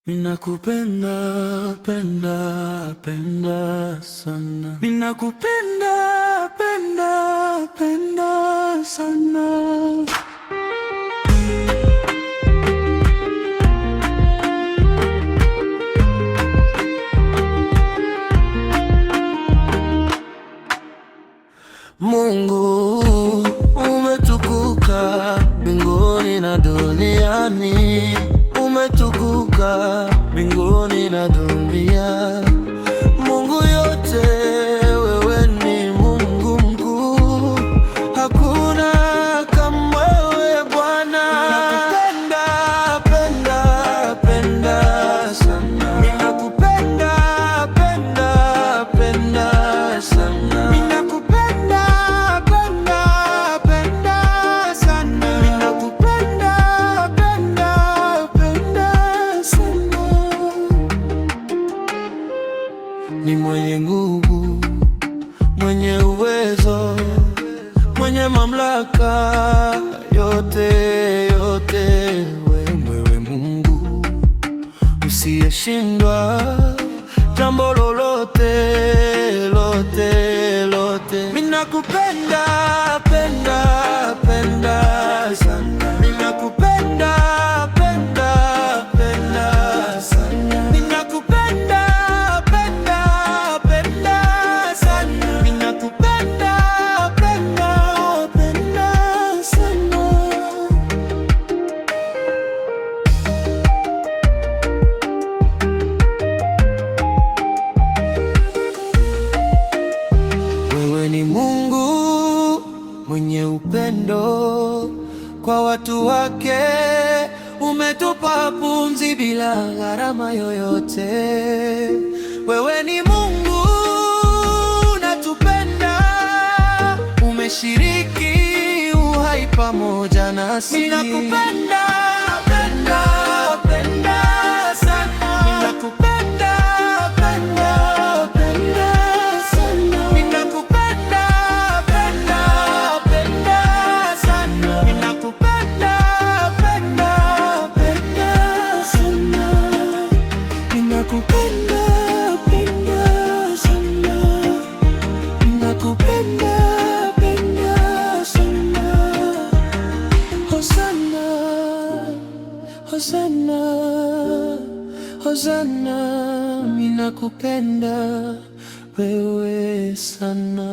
Ninakupenda, penda, penda sana. Ninakupenda, penda, penda sana. Mungu umetukuka mbinguni na duniani, umetukuka mbinguni na dunia. Mungu yote, wewe ni Mungu mkuu, hakuna kama wewe Bwana. Ninakupenda, penda, penda sana. Ninakupenda, penda, penda sana. Ninakupenda, penda, penda sana. Ninakupenda, penda, penda sana. Ni mwenye nguvu, mwenye uwezo, mwenye mamlaka yote, yote. Wewe Mungu usiyeshindwa jambo lolote, lote, lote. Ninakupenda, penda, penda sana. Ninakupenda, penda, penda sana. Ninakupenda, penda, penda sana. Ninakupenda, penda, penda sana. Wewe ni Mungu mwenye upendo kwa watu wake, umetupa pumzi bila gharama yoyote. Wewe ni Mungu unatupenda, umeshiriki uhai pamoja nasi. Ninakupenda, penda, penda sana. Ninakupenda, penda, penda sana. Ninakupenda, penda, penda sana. Ninakupenda, penda, penda sana. Ninakupenda, penda sana. Ninakupenda, penda sana. Hosanna, Hosanna, Hosanna. Ninakupenda wewe sana.